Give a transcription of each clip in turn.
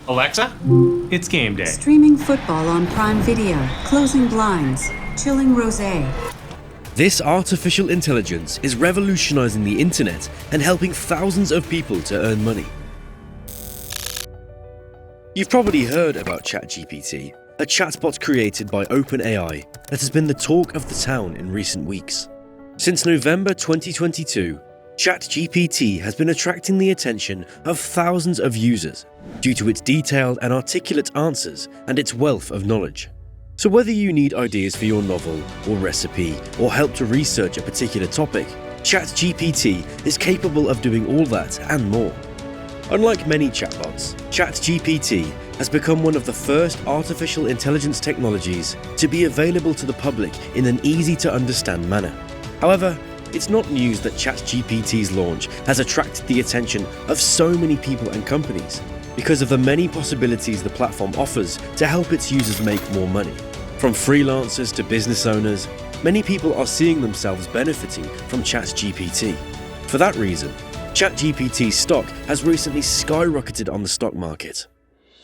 Alexa, it's game day. Streaming football on Prime Video, closing blinds, chilling rosé. This artificial intelligence is revolutionizing the internet and helping thousands of people to earn money. You've probably heard about ChatGPT, a chatbot created by OpenAI that has been the talk of the town in recent weeks. Since November 2022, ChatGPT has been attracting the attention of thousands of users due to its detailed and articulate answers and its wealth of knowledge. So whether you need ideas for your novel or recipe or help to research a particular topic, ChatGPT is capable of doing all that and more. Unlike many chatbots, ChatGPT has become one of the first artificial intelligence technologies to be available to the public in an easy-to-understand manner. However, it's not news that ChatGPT's launch has attracted the attention of so many people and companies because of the many possibilities the platform offers to help its users make more money. From freelancers to business owners, many people are seeing themselves benefiting from ChatGPT. For that reason, ChatGPT's stock has recently skyrocketed on the stock market.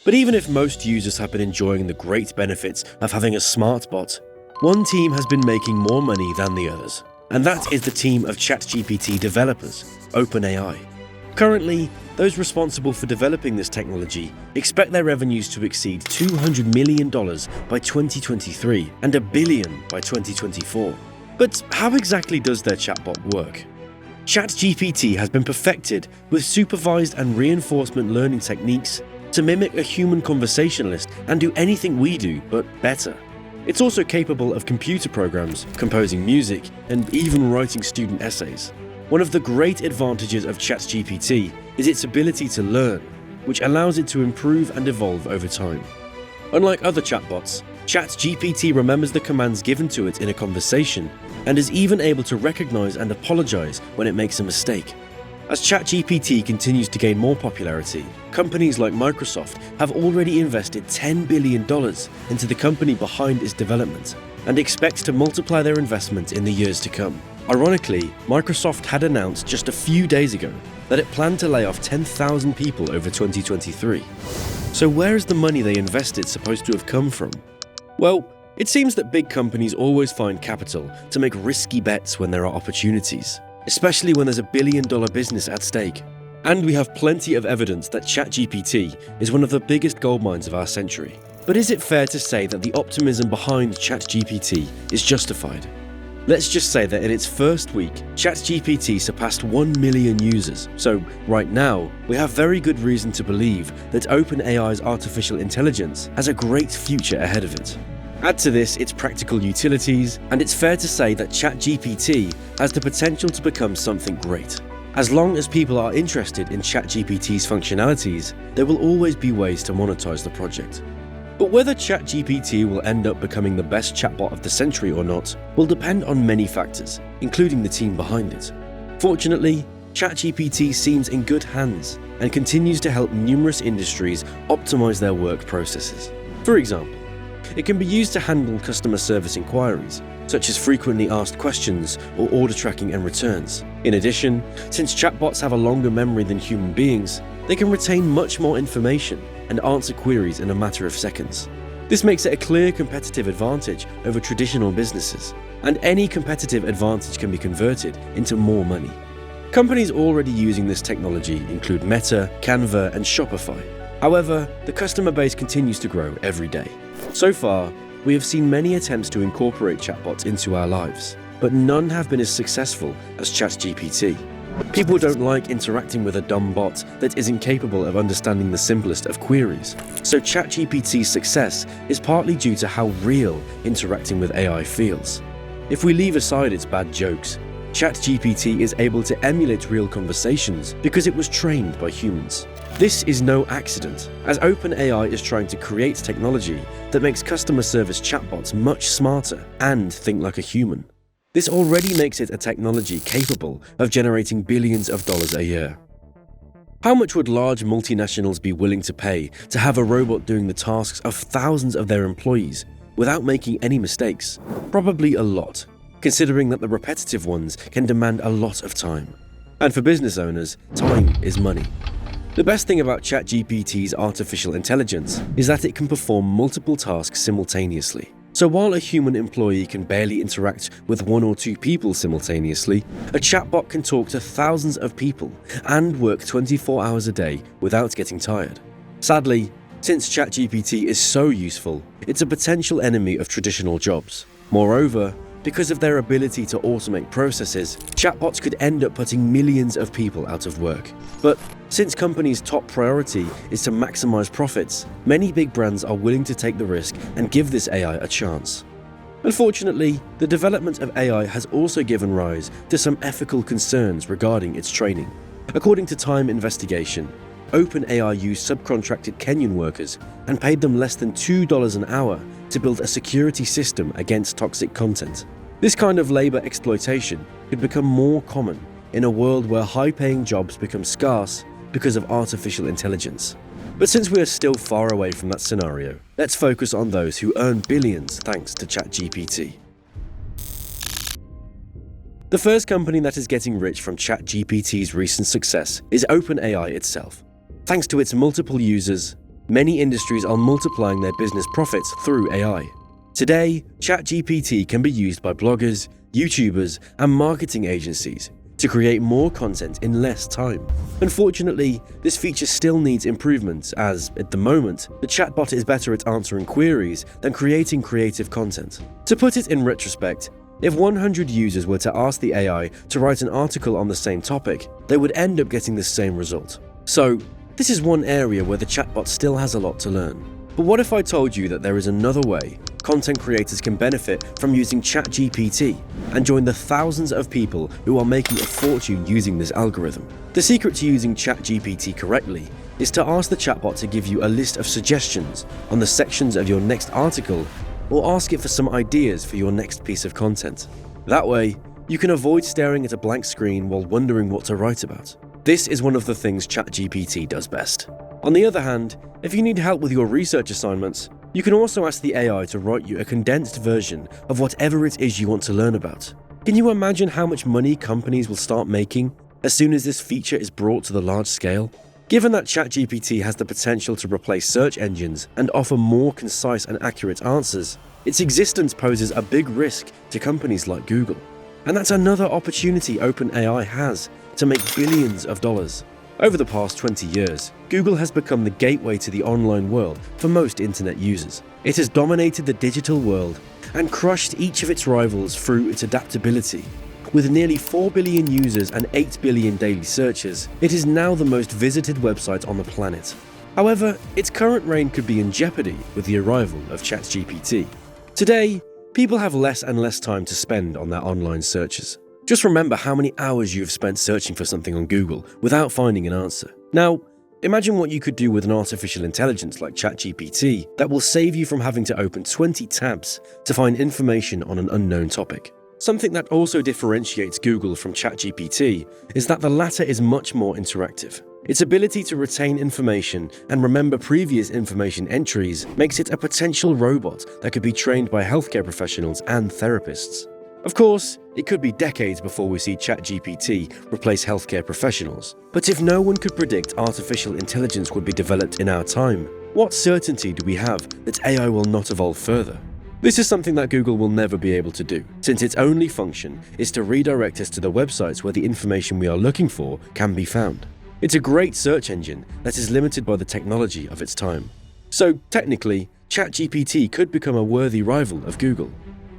But even if most users have been enjoying the great benefits of having a smart bot, one team has been making more money than the others, and that is the team of ChatGPT developers, OpenAI. Currently, those responsible for developing this technology expect their revenues to exceed $200 million by 2023 and $1 billion by 2024. But how exactly does their chatbot work? ChatGPT has been perfected with supervised and reinforcement learning techniques to mimic a human conversationalist and do anything we do, but better. It's also capable of computer programs, composing music, and even writing student essays. One of the great advantages of ChatGPT is its ability to learn, which allows it to improve and evolve over time. Unlike other chatbots, ChatGPT remembers the commands given to it in a conversation and is even able to recognize and apologize when it makes a mistake. As ChatGPT continues to gain more popularity, companies like Microsoft have already invested $10 billion into the company behind its development and expect to multiply their investment in the years to come. Ironically, Microsoft had announced just a few days ago that it planned to lay off 10,000 people over 2023. So where is the money they invested supposed to have come from? Well, it seems that big companies always find capital to make risky bets when there are opportunities, especially when there's a billion-dollar business at stake. And we have plenty of evidence that ChatGPT is one of the biggest goldmines of our century. But is it fair to say that the optimism behind ChatGPT is justified? Let's just say that in its first week, ChatGPT surpassed 1 million users. So right now, we have very good reason to believe that OpenAI's artificial intelligence has a great future ahead of it. Add to this its practical utilities, and it's fair to say that ChatGPT has the potential to become something great. As long as people are interested in ChatGPT's functionalities, there will always be ways to monetize the project. But whether ChatGPT will end up becoming the best chatbot of the century or not will depend on many factors, including the team behind it. Fortunately, ChatGPT seems in good hands and continues to help numerous industries optimize their work processes. For example, it can be used to handle customer service inquiries, such as frequently asked questions or order tracking and returns. In addition, since chatbots have a longer memory than human beings, they can retain much more information and answer queries in a matter of seconds. This makes it a clear competitive advantage over traditional businesses, and any competitive advantage can be converted into more money. Companies already using this technology include Meta, Canva, and Shopify. However, the customer base continues to grow every day. So far, we have seen many attempts to incorporate chatbots into our lives, but none have been as successful as ChatGPT. People don't like interacting with a dumb bot that isn't capable of understanding the simplest of queries. So ChatGPT's success is partly due to how real interacting with AI feels. If we leave aside its bad jokes, ChatGPT is able to emulate real conversations because it was trained by humans. This is no accident, as OpenAI is trying to create technology that makes customer service chatbots much smarter and think like a human. This already makes it a technology capable of generating billions of dollars a year. How much would large multinationals be willing to pay to have a robot doing the tasks of thousands of their employees without making any mistakes? Probably a lot, considering that the repetitive ones can demand a lot of time. And for business owners, time is money. The best thing about ChatGPT's artificial intelligence is that it can perform multiple tasks simultaneously. So while a human employee can barely interact with 1 or 2 people simultaneously, a chatbot can talk to thousands of people and work 24 hours a day without getting tired. Sadly, since ChatGPT is so useful, it's a potential enemy of traditional jobs. Moreover, because of their ability to automate processes, chatbots could end up putting millions of people out of work. But since companies' top priority is to maximize profits, many big brands are willing to take the risk and give this AI a chance. Unfortunately, the development of AI has also given rise to some ethical concerns regarding its training. According to Time investigation, OpenAI used subcontracted Kenyan workers and paid them less than $2 an hour to build a security system against toxic content. This kind of labor exploitation could become more common in a world where high-paying jobs become scarce because of artificial intelligence. But since we are still far away from that scenario, let's focus on those who earn billions thanks to ChatGPT. The first company that is getting rich from ChatGPT's recent success is OpenAI itself. Thanks to its multiple users, many industries are multiplying their business profits through AI. Today, ChatGPT can be used by bloggers, YouTubers, and marketing agencies to create more content in less time. Unfortunately, this feature still needs improvement as, at the moment, the chatbot is better at answering queries than creating creative content. To put it in retrospect, if 100 users were to ask the AI to write an article on the same topic, they would end up getting the same result. So, this is one area where the chatbot still has a lot to learn. But what if I told you that there is another way content creators can benefit from using ChatGPT and join the thousands of people who are making a fortune using this algorithm? The secret to using ChatGPT correctly is to ask the chatbot to give you a list of suggestions on the sections of your next article, or ask it for some ideas for your next piece of content. That way, you can avoid staring at a blank screen while wondering what to write about. This is one of the things ChatGPT does best. On the other hand, if you need help with your research assignments, you can also ask the AI to write you a condensed version of whatever it is you want to learn about. Can you imagine how much money companies will start making as soon as this feature is brought to the large scale? Given that ChatGPT has the potential to replace search engines and offer more concise and accurate answers, its existence poses a big risk to companies like Google. And that's another opportunity OpenAI has to make billions of dollars. Over the past 20 years, Google has become the gateway to the online world for most internet users. It has dominated the digital world and crushed each of its rivals through its adaptability. With nearly 4 billion users and 8 billion daily searches, it is now the most visited website on the planet. However, its current reign could be in jeopardy with the arrival of ChatGPT. Today, people have less and less time to spend on their online searches. Just remember how many hours you have spent searching for something on Google without finding an answer. Now, imagine what you could do with an artificial intelligence like ChatGPT that will save you from having to open 20 tabs to find information on an unknown topic. Something that also differentiates Google from ChatGPT is that the latter is much more interactive. Its ability to retain information and remember previous information entries makes it a potential robot that could be trained by healthcare professionals and therapists. Of course, it could be decades before we see ChatGPT replace healthcare professionals. But if no one could predict artificial intelligence would be developed in our time, what certainty do we have that AI will not evolve further? This is something that Google will never be able to do, since its only function is to redirect us to the websites where the information we are looking for can be found. It's a great search engine that is limited by the technology of its time. So technically, ChatGPT could become a worthy rival of Google.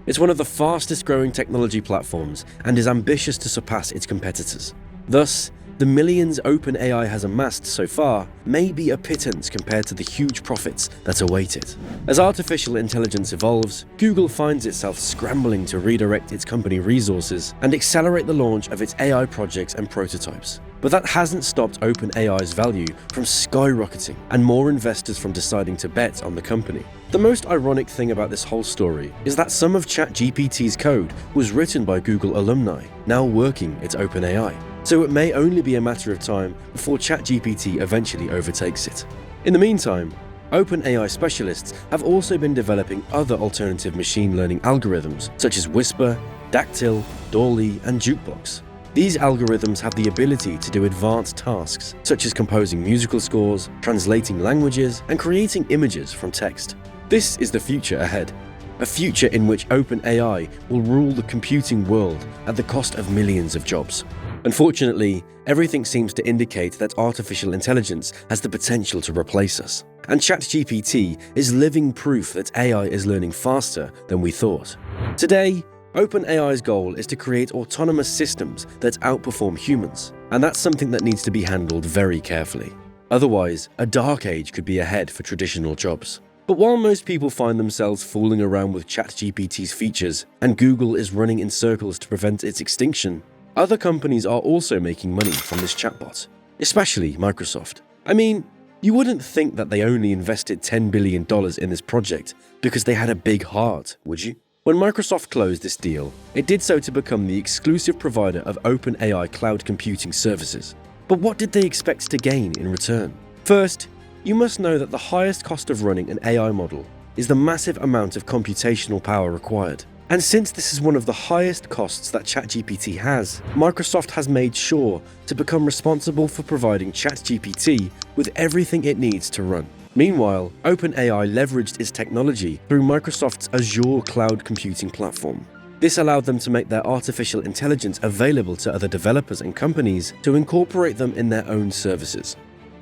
It's one of the fastest growing technology platforms and is ambitious to surpass its competitors. Thus, the millions OpenAI has amassed so far may be a pittance compared to the huge profits that await it. As artificial intelligence evolves, Google finds itself scrambling to redirect its company resources and accelerate the launch of its AI projects and prototypes. But that hasn't stopped OpenAI's value from skyrocketing and more investors from deciding to bet on the company. The most ironic thing about this whole story is that some of ChatGPT's code was written by Google alumni, now working at OpenAI. So it may only be a matter of time before ChatGPT eventually overtakes it. In the meantime, OpenAI specialists have also been developing other alternative machine learning algorithms such as Whisper, Dactyl, Dolly, and Jukebox. These algorithms have the ability to do advanced tasks, such as composing musical scores, translating languages, and creating images from text. This is the future ahead. A future in which OpenAI will rule the computing world at the cost of millions of jobs. Unfortunately, everything seems to indicate that artificial intelligence has the potential to replace us. And ChatGPT is living proof that AI is learning faster than we thought. Today, OpenAI's goal is to create autonomous systems that outperform humans, and that's something that needs to be handled very carefully. Otherwise, a dark age could be ahead for traditional jobs. But while most people find themselves fooling around with ChatGPT's features, and Google is running in circles to prevent its extinction, other companies are also making money from this chatbot, especially Microsoft. I mean, you wouldn't think that they only invested $10 billion in this project because they had a big heart, would you? When Microsoft closed this deal, it did so to become the exclusive provider of OpenAI cloud computing services. But what did they expect to gain in return? First, you must know that the highest cost of running an AI model is the massive amount of computational power required. And since this is one of the highest costs that ChatGPT has, Microsoft has made sure to become responsible for providing ChatGPT with everything it needs to run. Meanwhile, OpenAI leveraged its technology through Microsoft's Azure cloud computing platform. This allowed them to make their artificial intelligence available to other developers and companies to incorporate them in their own services.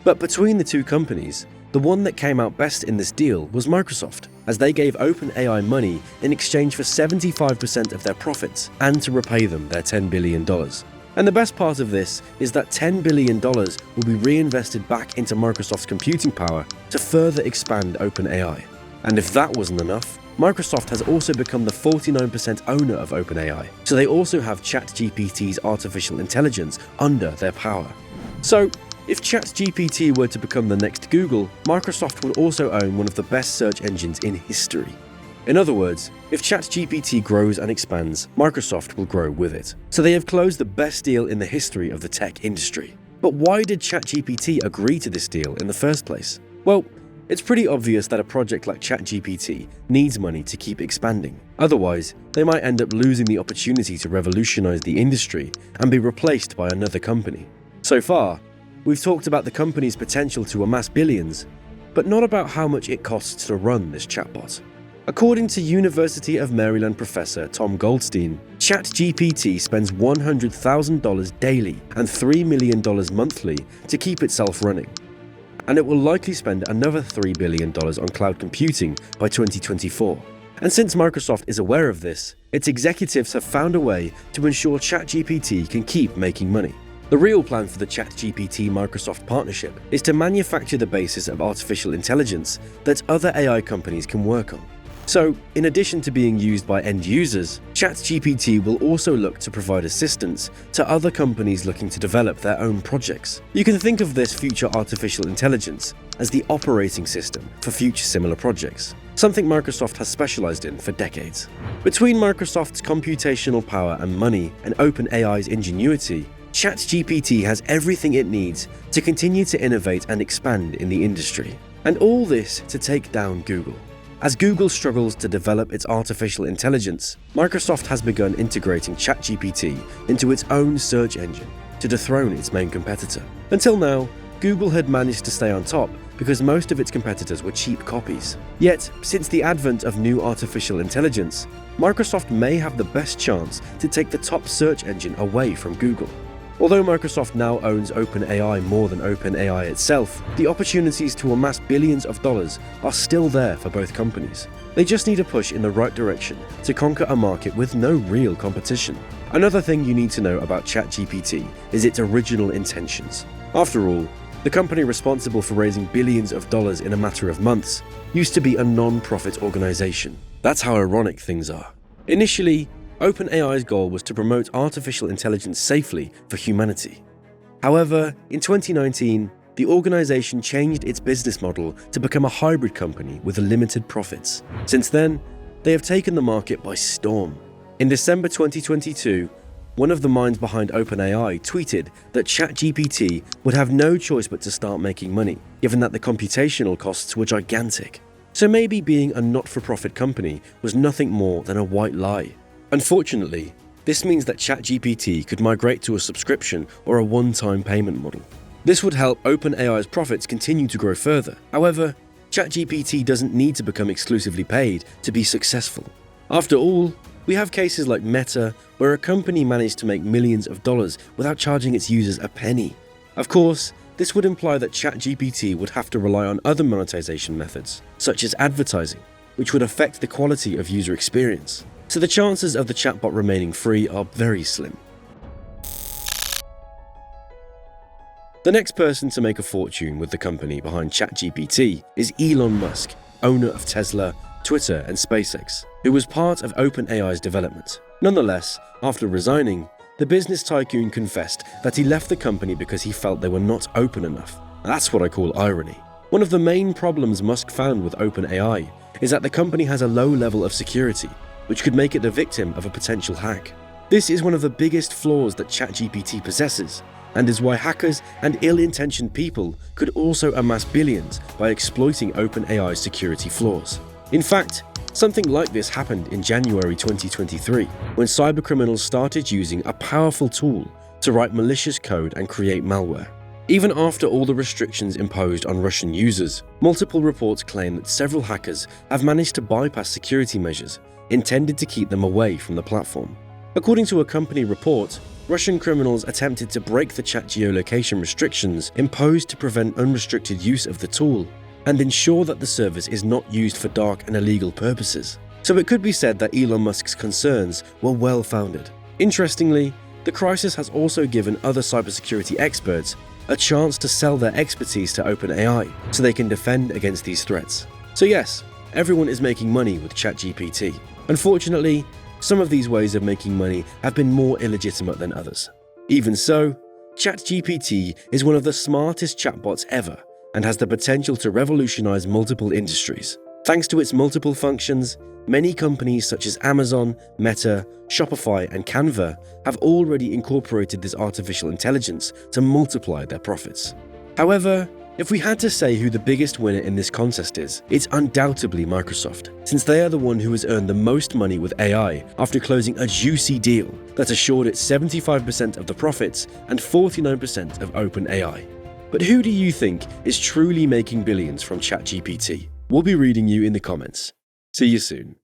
But between the two companies, the one that came out best in this deal was Microsoft, as they gave OpenAI money in exchange for 75% of their profits and to repay them their $10 billion. And the best part of this is that $10 billion will be reinvested back into Microsoft's computing power to further expand OpenAI. And if that wasn't enough, Microsoft has also become the 49% owner of OpenAI, so they also have ChatGPT's artificial intelligence under their power. So, if ChatGPT were to become the next Google, Microsoft would also own one of the best search engines in history. In other words, if ChatGPT grows and expands, Microsoft will grow with it. So they have closed the best deal in the history of the tech industry. But why did ChatGPT agree to this deal in the first place? Well, it's pretty obvious that a project like ChatGPT needs money to keep expanding. Otherwise, they might end up losing the opportunity to revolutionize the industry and be replaced by another company. So far, we've talked about the company's potential to amass billions, but not about how much it costs to run this chatbot. According to University of Maryland professor Tom Goldstein, ChatGPT spends $100,000 daily and $3 million monthly to keep itself running. And it will likely spend another $3 billion on cloud computing by 2024. And since Microsoft is aware of this, its executives have found a way to ensure ChatGPT can keep making money. The real plan for the ChatGPT-Microsoft partnership is to manufacture the basis of artificial intelligence that other AI companies can work on. So, in addition to being used by end users, ChatGPT will also look to provide assistance to other companies looking to develop their own projects. You can think of this future artificial intelligence as the operating system for future similar projects, something Microsoft has specialized in for decades. Between Microsoft's computational power and money and OpenAI's ingenuity, ChatGPT has everything it needs to continue to innovate and expand in the industry. And all this to take down Google. As Google struggles to develop its artificial intelligence, Microsoft has begun integrating ChatGPT into its own search engine to dethrone its main competitor. Until now, Google had managed to stay on top because most of its competitors were cheap copies. Yet, since the advent of new artificial intelligence, Microsoft may have the best chance to take the top search engine away from Google. Although Microsoft now owns OpenAI more than OpenAI itself, the opportunities to amass billions of dollars are still there for both companies. They just need a push in the right direction to conquer a market with no real competition. Another thing you need to know about ChatGPT is its original intentions. After all, the company responsible for raising billions of dollars in a matter of months used to be a non-profit organization. That's how ironic things are. Initially, OpenAI's goal was to promote artificial intelligence safely for humanity. However, in 2019, the organization changed its business model to become a hybrid company with limited profits. Since then, they have taken the market by storm. In December 2022, one of the minds behind OpenAI tweeted that ChatGPT would have no choice but to start making money, given that the computational costs were gigantic. So maybe being a not-for-profit company was nothing more than a white lie. Unfortunately, This means that ChatGPT could migrate to a subscription or a one-time payment model. This would help OpenAI's profits continue to grow further. However, ChatGPT doesn't need to become exclusively paid to be successful. After all, we have cases like Meta, where a company managed to make millions of dollars without charging its users a penny. Of course, this would imply that ChatGPT would have to rely on other monetization methods, such as advertising, which would affect the quality of user experience. So the chances of the chatbot remaining free are very slim. The next person to make a fortune with the company behind ChatGPT is Elon Musk, owner of Tesla, Twitter, and SpaceX, who was part of OpenAI's development. Nonetheless, after resigning, the business tycoon confessed that he left the company because he felt they were not open enough. That's what I call irony. One of the main problems Musk found with OpenAI is that the company has a low level of security, which could make it the victim of a potential hack. This is one of the biggest flaws that ChatGPT possesses, and is why hackers and ill-intentioned people could also amass billions by exploiting OpenAI's security flaws. In fact, something like this happened in January 2023, when cybercriminals started using a powerful tool to write malicious code and create malware. Even after all the restrictions imposed on Russian users, multiple reports claim that several hackers have managed to bypass security measures intended to keep them away from the platform. According to a company report, Russian criminals attempted to break the chat geolocation restrictions imposed to prevent unrestricted use of the tool and ensure that the service is not used for dark and illegal purposes. So it could be said that Elon Musk's concerns were well-founded. Interestingly, the crisis has also given other cybersecurity experts a chance to sell their expertise to OpenAI so they can defend against these threats. So yes, everyone is making money with ChatGPT. Unfortunately, some of these ways of making money have been more illegitimate than others. Even so, ChatGPT is one of the smartest chatbots ever and has the potential to revolutionize multiple industries. Thanks to its multiple functions, many companies such as Amazon, Meta, Shopify, and Canva have already incorporated this artificial intelligence to multiply their profits. However, if we had to say who the biggest winner in this contest is, it's undoubtedly Microsoft, since they are the one who has earned the most money with AI after closing a juicy deal that assured it 75% of the profits and 49% of OpenAI. But who do you think is truly making billions from ChatGPT? We'll be reading you in the comments. See you soon.